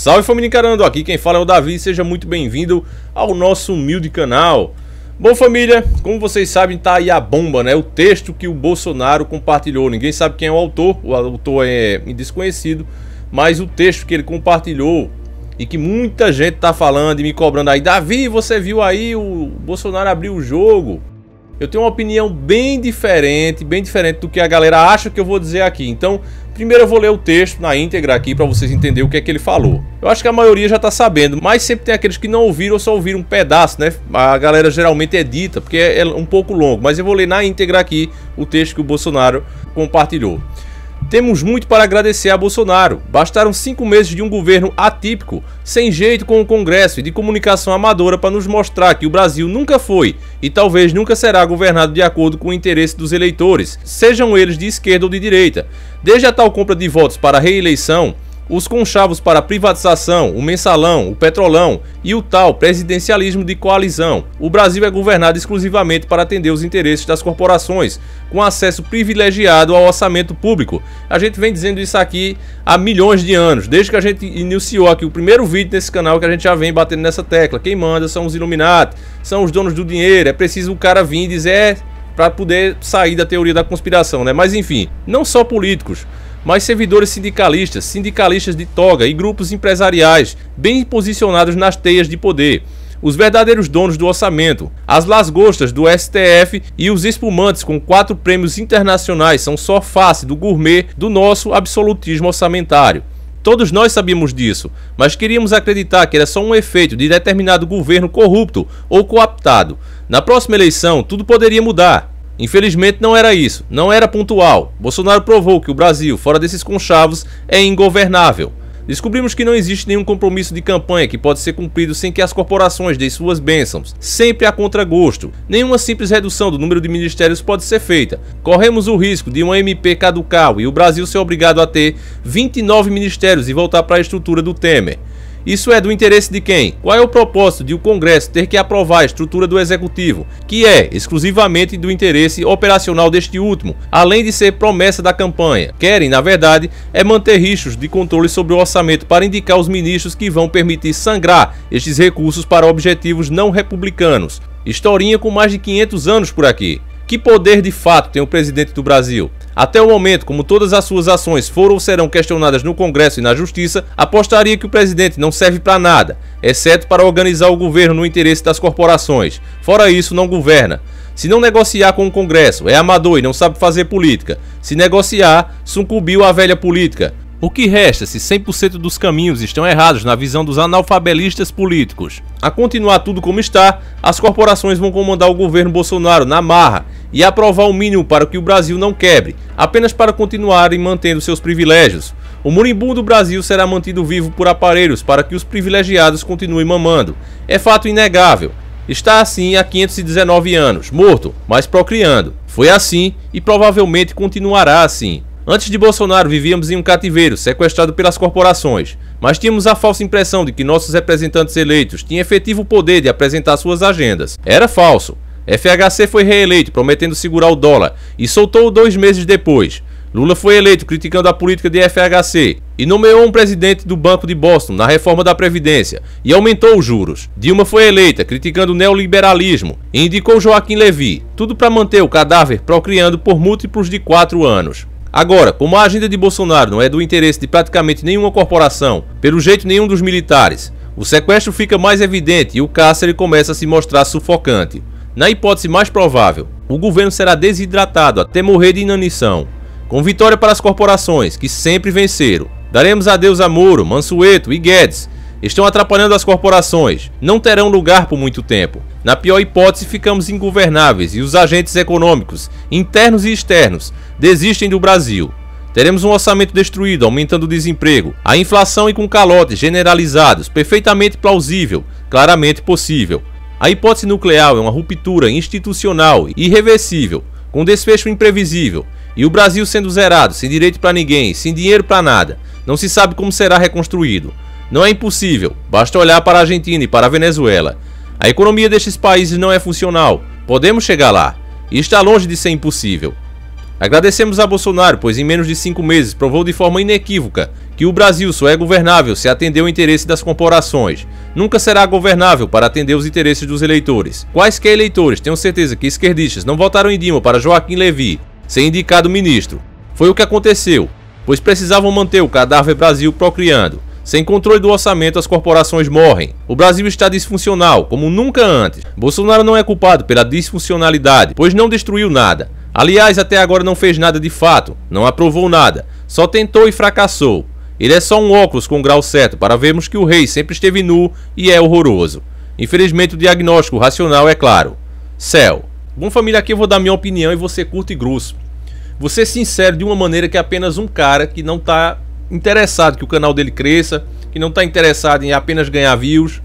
Salve família encarando, aqui quem fala é o Davi, seja muito bem-vindo ao nosso humilde canal. Bom família, como vocês sabem tá aí a bomba, né? O texto que o Bolsonaro compartilhou, ninguém sabe quem é o autor é desconhecido, mas o texto que ele compartilhou e que muita gente tá falando e me cobrando aí, Davi, você viu aí o Bolsonaro abrir o jogo? Eu tenho uma opinião bem diferente do que a galera acha que eu vou dizer aqui. Então, primeiro eu vou ler o texto na íntegra aqui para vocês entenderem o que é que ele falou. Eu acho que a maioria já tá sabendo, mas sempre tem aqueles que não ouviram ou só ouviram um pedaço, né? A galera geralmente edita, porque é um pouco longo, mas eu vou ler na íntegra aqui o texto que o Bolsonaro compartilhou. Temos muito para agradecer a Bolsonaro. Bastaram 5 meses de um governo atípico, sem jeito com o Congresso e de comunicação amadora para nos mostrar que o Brasil nunca foi e talvez nunca será governado de acordo com o interesse dos eleitores, sejam eles de esquerda ou de direita. Desde a tal compra de votos para a reeleição, os conchavos para a privatização, o mensalão, o petrolão e o tal presidencialismo de coalizão. O Brasil é governado exclusivamente para atender os interesses das corporações, com acesso privilegiado ao orçamento público. A gente vem dizendo isso aqui há milhões de anos, desde que a gente iniciou aqui o primeiro vídeo nesse canal, que a gente já vem batendo nessa tecla. Quem manda são os Illuminati, são os donos do dinheiro, é preciso o cara vir dizer para poder sair da teoria da conspiração, né? Mas enfim, não só políticos, mas servidores sindicalistas de toga e grupos empresariais bem posicionados nas teias de poder. Os verdadeiros donos do orçamento, as lasgostas do STF e os espumantes com 4 prêmios internacionais são só face do gourmet do nosso absolutismo orçamentário. Todos nós sabíamos disso, mas queríamos acreditar que era só um efeito de determinado governo corrupto ou cooptado. Na próxima eleição, tudo poderia mudar. Infelizmente não era isso, não era pontual. Bolsonaro provou que o Brasil, fora desses conchavos, é ingovernável. Descobrimos que não existe nenhum compromisso de campanha que pode ser cumprido sem que as corporações deem suas bênçãos, sempre a contragosto. Nenhuma simples redução do número de ministérios pode ser feita. Corremos o risco de uma MP caducar e o Brasil ser obrigado a ter 29 ministérios e voltar para a estrutura do Temer. Isso é do interesse de quem? Qual é o propósito de o Congresso ter que aprovar a estrutura do Executivo, que é exclusivamente do interesse operacional deste último, além de ser promessa da campanha? Querem, na verdade, é manter riscos de controle sobre o orçamento para indicar os ministros que vão permitir sangrar estes recursos para objetivos não republicanos. Historinha com mais de 500 anos por aqui. Que poder de fato tem o presidente do Brasil? Até o momento, como todas as suas ações foram ou serão questionadas no Congresso e na Justiça, apostaria que o presidente não serve para nada, exceto para organizar o governo no interesse das corporações. Fora isso, não governa. Se não negociar com o Congresso, é amador e não sabe fazer política. Se negociar, sucumbiu à velha política. O que resta se 100% dos caminhos estão errados na visão dos analfabelistas políticos? A continuar tudo como está, as corporações vão comandar o governo Bolsonaro na marra e aprovar o mínimo para que o Brasil não quebre, apenas para continuarem mantendo seus privilégios. O moribundo Brasil será mantido vivo por aparelhos para que os privilegiados continuem mamando. É fato inegável. Está assim há 519 anos, morto, mas procriando. Foi assim e provavelmente continuará assim. Antes de Bolsonaro vivíamos em um cativeiro, sequestrado pelas corporações, mas tínhamos a falsa impressão de que nossos representantes eleitos tinham efetivo poder de apresentar suas agendas. Era falso. FHC foi reeleito prometendo segurar o dólar e soltou-o 2 meses depois. Lula foi eleito criticando a política de FHC e nomeou um presidente do Banco de Boston na reforma da Previdência e aumentou os juros. Dilma foi eleita criticando o neoliberalismo e indicou Joaquim Levy, tudo para manter o cadáver procriando por múltiplos de 4 anos. Agora, como a agenda de Bolsonaro não é do interesse de praticamente nenhuma corporação, pelo jeito nenhum dos militares, o sequestro fica mais evidente e o cárcere começa a se mostrar sufocante. Na hipótese mais provável, o governo será desidratado até morrer de inanição, com vitória para as corporações, que sempre venceram. Daremos adeus a Moro, Mansueto e Guedes. Estão atrapalhando as corporações, não terão lugar por muito tempo. Na pior hipótese, ficamos ingovernáveis e os agentes econômicos, internos e externos, desistem do Brasil. Teremos um orçamento destruído, aumentando o desemprego, a inflação e com calotes generalizados, perfeitamente plausível, claramente possível. A hipótese nuclear é uma ruptura institucional irreversível, com desfecho imprevisível, e o Brasil sendo zerado, sem direito para ninguém, sem dinheiro para nada. Não se sabe como será reconstruído. Não é impossível, basta olhar para a Argentina e para a Venezuela. A economia destes países não é funcional, podemos chegar lá, e está longe de ser impossível. Agradecemos a Bolsonaro, pois em menos de 5 meses provou de forma inequívoca que o Brasil só é governável se atender o interesse das corporações. Nunca será governável para atender os interesses dos eleitores. Quaisquer eleitores, tenho certeza que esquerdistas não votaram em Dilma para Joaquim Levy ser indicado ministro. Foi o que aconteceu, pois precisavam manter o cadáver Brasil procriando. Sem controle do orçamento, as corporações morrem. O Brasil está disfuncional, como nunca antes. Bolsonaro não é culpado pela disfuncionalidade, pois não destruiu nada. Aliás, até agora não fez nada de fato, não aprovou nada, só tentou e fracassou. Ele é só um óculos com o grau certo para vermos que o rei sempre esteve nu e é horroroso. Infelizmente o diagnóstico racional é claro. Céu. Bom, família, aqui eu vou dar minha opinião e vou ser curto e grosso. Vou ser sincero de uma maneira que é apenas um cara que não está interessado que o canal dele cresça, que não está interessado em apenas ganhar views.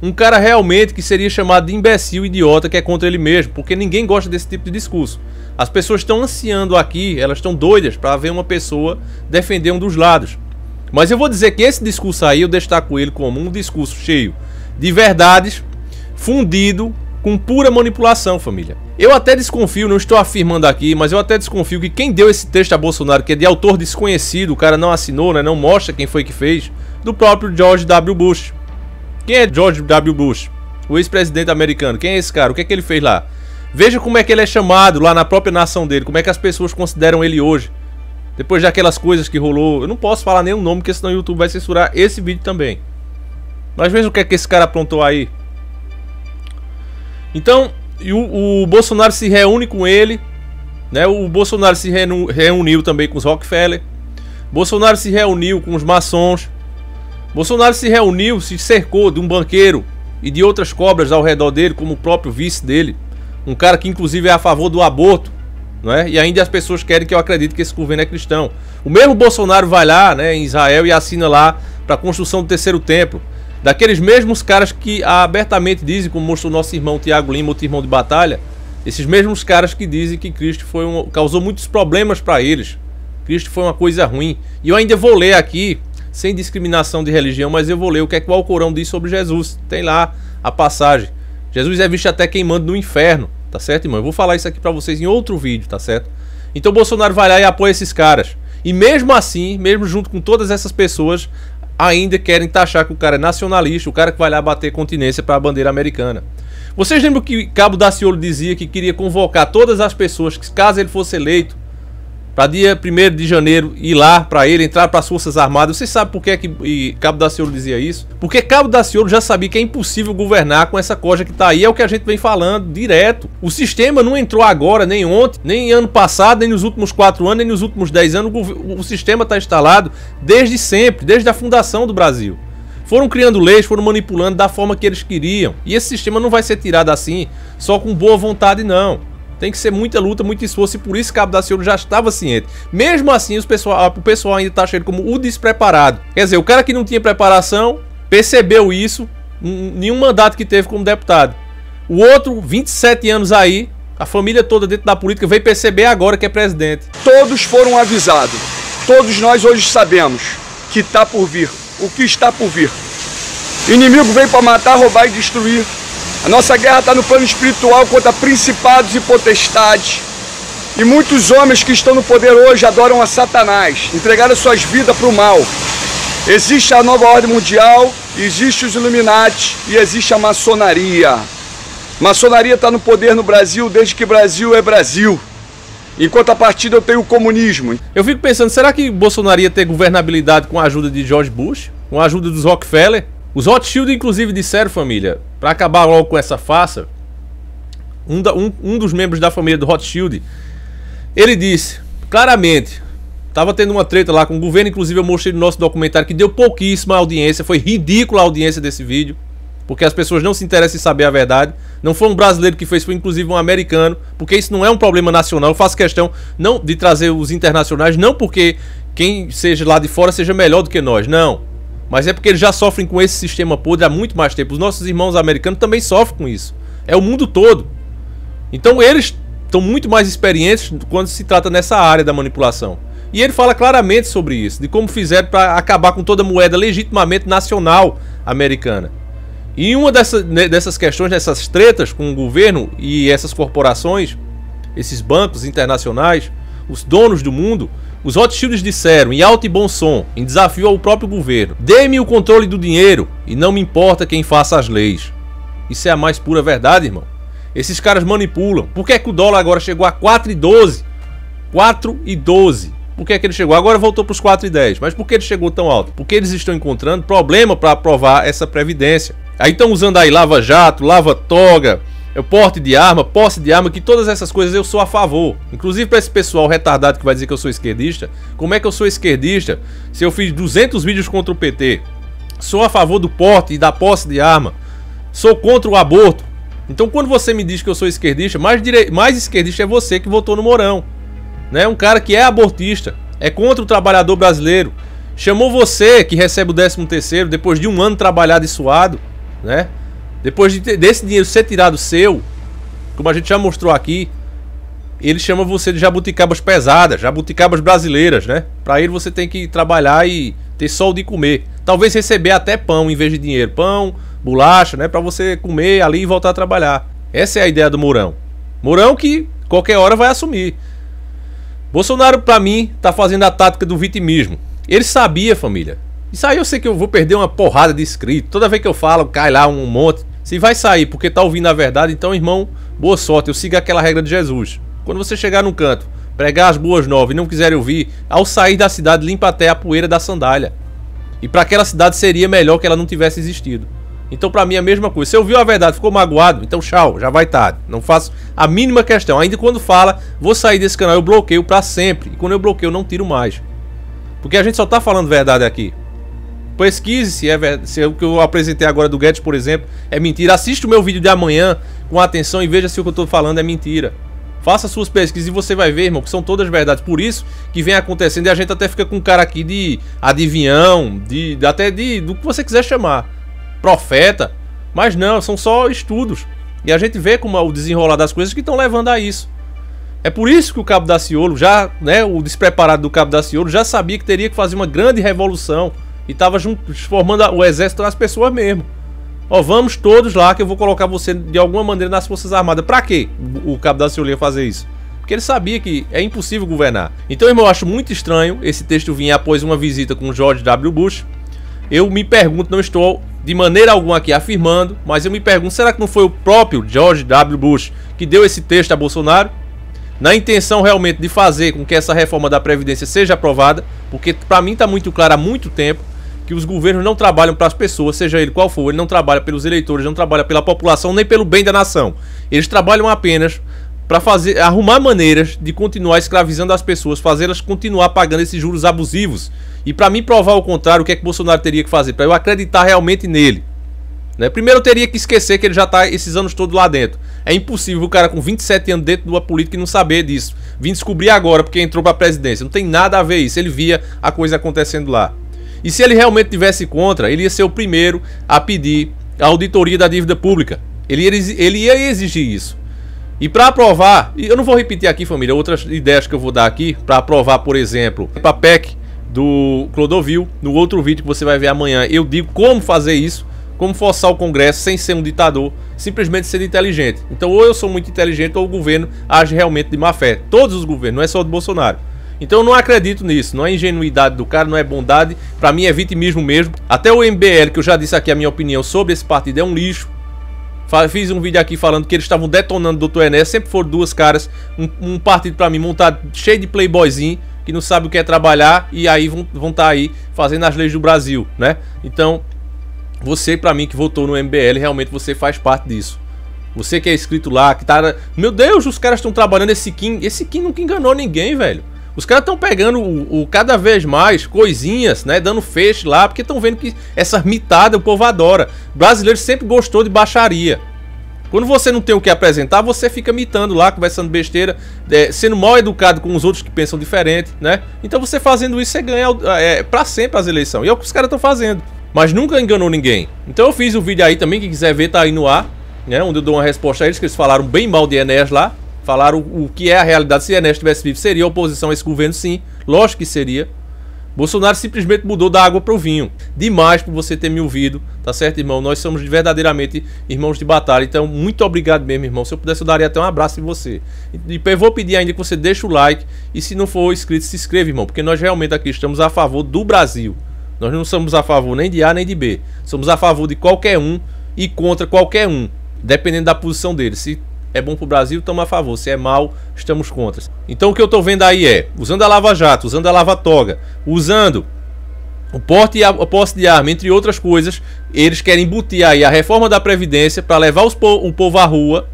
Um cara realmente que seria chamado de imbecil, idiota, que é contra ele mesmo, porque ninguém gosta desse tipo de discurso. As pessoas estão ansiando aqui, elas estão doidas para ver uma pessoa defender um dos lados. Mas eu vou dizer que esse discurso aí, eu destaco ele como um discurso cheio de verdades, fundido com pura manipulação, família. Eu até desconfio, não estou afirmando aqui, mas eu até desconfio que quem deu esse texto a Bolsonaro, que é de autor desconhecido, o cara não assinou, né, não mostra quem foi que fez, do próprio George W. Bush. Quem é George W. Bush? O ex-presidente americano. Quem é esse cara? O que é que ele fez lá? Veja como é que ele é chamado lá na própria nação dele, como é que as pessoas consideram ele hoje. Depois daquelas coisas que rolou, eu não posso falar nenhum nome, porque senão o YouTube vai censurar esse vídeo também. Mas veja o que é que esse cara aprontou aí. Então, o Bolsonaro se reúne com ele, né? O Bolsonaro se reuniu também com os Rockefeller. Bolsonaro se reuniu com os maçons. Bolsonaro se reuniu, se cercou de um banqueiro e de outras cobras ao redor dele, como o próprio vice dele. Um cara que inclusive é a favor do aborto. Não é? E ainda as pessoas querem que eu acredite que esse governo é cristão. O mesmo Bolsonaro vai lá, né, em Israel e assina lá para a construção do terceiro templo. Daqueles mesmos caras que abertamente dizem, como mostrou nosso irmão Tiago Lima, outro irmão de batalha, esses mesmos caras que dizem que Cristo causou muitos problemas para eles. Cristo foi uma coisa ruim. E eu ainda vou ler aqui, sem discriminação de religião, mas eu vou ler o que é que o Alcorão diz sobre Jesus. Tem lá a passagem. Jesus é visto até queimando no inferno. Tá certo, irmão? Eu vou falar isso aqui pra vocês em outro vídeo, tá certo? Então o Bolsonaro vai lá e apoia esses caras. E mesmo assim, mesmo junto com todas essas pessoas, ainda querem taxar que o cara é nacionalista, o cara que vai lá bater continência pra bandeira americana. Vocês lembram que Cabo Daciolo dizia que queria convocar todas as pessoas que, caso ele fosse eleito, para dia 1º de janeiro ir lá para ele entrar para as Forças Armadas? Vocês sabem por que Cabo Daciolo dizia isso? Porque Cabo Daciolo já sabia que é impossível governar com essa corja que tá aí, é o que a gente vem falando direto. O sistema não entrou agora, nem ontem, nem ano passado, nem nos últimos 4 anos, nem nos últimos 10 anos. O sistema está instalado desde sempre, desde a fundação do Brasil. Foram criando leis, foram manipulando da forma que eles queriam. E esse sistema não vai ser tirado assim, só com boa vontade, não. Tem que ser muita luta, muito esforço, e por isso Cabo Daciolo já estava ciente. Mesmo assim, o pessoal ainda taxa ele como o despreparado. Quer dizer, o cara que não tinha preparação, percebeu isso em um mandato que teve como deputado. O outro, 27 anos aí, a família toda dentro da política, veio perceber agora que é presidente. Todos foram avisados. Todos nós hoje sabemos que está por vir. O que está por vir. O inimigo veio para matar, roubar e destruir. A nossa guerra está no plano espiritual contra principados e potestades. E muitos homens que estão no poder hoje adoram a Satanás, entregaram suas vidas para o mal. Existe a nova ordem mundial, existe os Illuminati e existe a maçonaria. Maçonaria está no poder no Brasil desde que Brasil é Brasil. Em contrapartida eu tenho o comunismo. Eu fico pensando, será que Bolsonaro ia ter governabilidade com a ajuda de George Bush? Com a ajuda dos Rockefeller? Os Rothschild, inclusive, disseram, família, para acabar logo com essa farsa, um dos membros da família do Rothschild, ele disse claramente, estava tendo uma treta lá com o governo, inclusive eu mostrei no nosso documentário que deu pouquíssima audiência, foi ridícula a audiência desse vídeo, porque as pessoas não se interessam em saber a verdade. Não foi um brasileiro que fez, foi inclusive um americano, porque isso não é um problema nacional. Eu faço questão não de trazer os internacionais, não porque quem seja lá de fora seja melhor do que nós, não. Mas é porque eles já sofrem com esse sistema podre há muito mais tempo. Os nossos irmãos americanos também sofrem com isso. É o mundo todo. Então eles estão muito mais experientes quando se trata nessa área da manipulação. E ele fala claramente sobre isso, de como fizeram para acabar com toda a moeda legitimamente nacional americana. E uma dessas questões, dessas tretas com o governo e essas corporações, esses bancos internacionais, os donos do mundo, Os Rothschilds disseram, em alto e bom som, em desafio ao próprio governo: dê-me o controle do dinheiro e não me importa quem faça as leis. Isso é a mais pura verdade, irmão. Esses caras manipulam. Por que é que o dólar agora chegou a 4,12? 4,12. Por que é que ele chegou? Agora voltou para os 4,10. Mas por que ele chegou tão alto? Porque eles estão encontrando problema para aprovar essa previdência. Aí estão usando aí lava-jato, lava-toga, porte de arma, posse de arma, que todas essas coisas eu sou a favor. Inclusive para esse pessoal retardado que vai dizer que eu sou esquerdista. Como é que eu sou esquerdista se eu fiz 200 vídeos contra o PT? Sou a favor do porte e da posse de arma. Sou contra o aborto. Então quando você me diz que eu sou esquerdista, mais esquerdista é você que votou no Mourão, né? Um cara que é abortista, é contra o trabalhador brasileiro. Chamou você que recebe o 13º depois de um ano trabalhado e suado, né? Depois desse dinheiro ser tirado seu, como a gente já mostrou aqui, ele chama você de jabuticabas pesadas, jabuticabas brasileiras, né? Pra ele você tem que trabalhar e ter sol de comer. Talvez receber até pão em vez de dinheiro. Pão, bolacha, né? Pra você comer ali e voltar a trabalhar. Essa é a ideia do Mourão. Mourão que qualquer hora vai assumir. Bolsonaro, pra mim, tá fazendo a tática do vitimismo. Ele sabia, família. Isso aí eu sei que eu vou perder uma porrada de inscritos. Toda vez que eu falo, cai lá um monte. Se vai sair porque tá ouvindo a verdade, então, irmão, boa sorte. Eu sigo aquela regra de Jesus. Quando você chegar num canto, pregar as boas novas e não quiser ouvir, ao sair da cidade, limpa até a poeira da sandália. E para aquela cidade seria melhor que ela não tivesse existido. Então pra mim é a mesma coisa. Se ouviu a verdade, ficou magoado, então tchau, já vai tarde. Não faço a mínima questão. Ainda quando fala, vou sair desse canal, eu bloqueio pra sempre. E quando eu bloqueio, eu não tiro mais. Porque a gente só tá falando verdade aqui. Pesquise se o que eu apresentei agora do Guedes, por exemplo, é mentira. Assista o meu vídeo de amanhã com atenção e veja se o que eu tô falando é mentira. Faça suas pesquisas e você vai ver, irmão, que são todas verdades. Por isso que vem acontecendo e a gente até fica com um cara aqui de adivinhão, até do que você quiser chamar. Profeta. Mas não, são só estudos. E a gente vê como o desenrolar das coisas que estão levando a isso. É por isso que o Cabo Daciolo, já, né, o despreparado do Cabo Daciolo, já sabia que teria que fazer uma grande revolução. E estava formando o exército das pessoas mesmo. Ó, vamos todos lá que eu vou colocar você de alguma maneira nas Forças Armadas. Pra quê o Cabo Daciolo ia fazer isso? Porque ele sabia que é impossível governar. Então, irmão, eu acho muito estranho esse texto vir após uma visita com George W. Bush. Eu me pergunto, não estou de maneira alguma aqui afirmando, mas eu me pergunto, será que não foi o próprio George W. Bush que deu esse texto a Bolsonaro? Na intenção realmente de fazer com que essa reforma da Previdência seja aprovada, porque pra mim tá muito claro há muito tempo que os governos não trabalham para as pessoas, seja ele qual for, ele não trabalha pelos eleitores, não trabalha pela população, nem pelo bem da nação. Eles trabalham apenas para arrumar maneiras de continuar escravizando as pessoas, fazê-las continuar pagando esses juros abusivos. E para mim provar o contrário, o que é que Bolsonaro teria que fazer? Para eu acreditar realmente nele, né? Primeiro eu teria que esquecer que ele já está esses anos todos lá dentro. É impossível o cara com 27 anos dentro de uma política e não saber disso. Vim descobrir agora porque entrou para a presidência. Não tem nada a ver isso, ele via a coisa acontecendo lá. E se ele realmente tivesse contra, ele ia ser o primeiro a pedir a auditoria da dívida pública. Ele ia exigir isso. E para aprovar, e eu não vou repetir aqui, família, outras ideias que eu vou dar aqui, para aprovar, por exemplo, a PEC do Clodovil, no outro vídeo que você vai ver amanhã, eu digo como fazer isso, como forçar o Congresso sem ser um ditador, simplesmente sendo inteligente. Então ou eu sou muito inteligente ou o governo age realmente de má fé. Todos os governos, não é só o do Bolsonaro. Então eu não acredito nisso, não é ingenuidade do cara, não é bondade, pra mim é vitimismo mesmo. Até o MBL, que eu já disse aqui a minha opinião sobre esse partido, é um lixo. Fiz um vídeo aqui falando que eles estavam detonando o Dr. Enéas, sempre foram duas caras, um partido pra mim montado cheio de playboyzinho, que não sabe o que é trabalhar e aí vão estar aí fazendo as leis do Brasil, né? Então, você pra mim que votou no MBL, realmente você faz parte disso. Você que é inscrito lá, que tá... Meu Deus, os caras estão trabalhando esse Kim nunca enganou ninguém, velho. Os caras estão pegando cada vez mais coisinhas, né, dando feixe lá, porque estão vendo que essa mitada o povo adora. O brasileiro sempre gostou de baixaria. Quando você não tem o que apresentar, você fica mitando lá, conversando besteira, sendo mal educado com os outros que pensam diferente, né? Então você fazendo isso, você ganha pra sempre as eleições. E é o que os caras estão fazendo. Mas nunca enganou ninguém. Então eu fiz um vídeo aí também, quem quiser ver, tá aí no ar, né, onde eu dou uma resposta a eles, que eles falaram bem mal de Enéas lá. Falaram o que é a realidade. Se Enéas estivesse vivo, seria oposição a esse governo, sim. Lógico que seria. Bolsonaro simplesmente mudou da água para o vinho. Demais por você ter me ouvido, tá certo, irmão? Nós somos verdadeiramente irmãos de batalha. Então, muito obrigado mesmo, irmão. Se eu pudesse, eu daria até um abraço em você. E eu vou pedir ainda que você deixe o like. E se não for inscrito, se inscreva, irmão. Porque nós realmente aqui estamos a favor do Brasil. Nós não somos a favor nem de A nem de B. Somos a favor de qualquer um e contra qualquer um, dependendo da posição dele. Se é bom pro Brasil, estamos a favor. Se é mal, estamos contra. Então o que eu tô vendo aí é, usando a Lava Jato, usando a Lava Toga, usando o porte e a posse de arma, entre outras coisas, eles querem embutir aí a reforma da Previdência para levar o povo à rua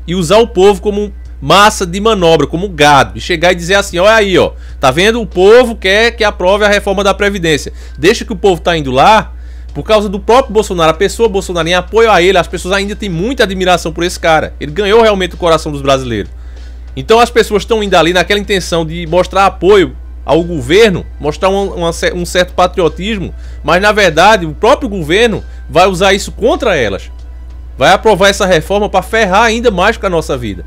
e usar o povo como massa de manobra, como gado. E chegar e dizer assim, olha aí, ó, tá vendo? O povo quer que aprove a reforma da Previdência. Deixa que o povo tá indo lá. Por causa do próprio Bolsonaro, a pessoa Bolsonaro, em apoio a ele, as pessoas ainda têm muita admiração por esse cara. Ele ganhou realmente o coração dos brasileiros. Então as pessoas estão indo ali naquela intenção de mostrar apoio ao governo, mostrar um certo patriotismo, mas na verdade o próprio governo vai usar isso contra elas. Vai aprovar essa reforma para ferrar ainda mais com a nossa vida.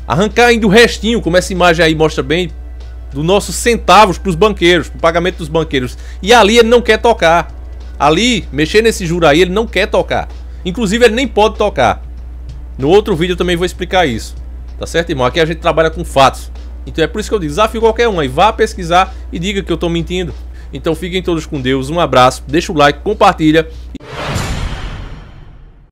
Arrancar ainda o restinho, como essa imagem aí mostra bem, dos nossos centavos para os banqueiros, para o pagamento dos banqueiros. E ali ele não quer tocar. Ali, mexer nesse juro aí, ele não quer tocar. Inclusive, ele nem pode tocar. No outro vídeo eu também vou explicar isso. Tá certo, irmão? Aqui a gente trabalha com fatos. Então é por isso que eu digo, desafio qualquer um aí. Vá pesquisar e diga que eu tô mentindo. Então fiquem todos com Deus. Um abraço, deixa o like, compartilha.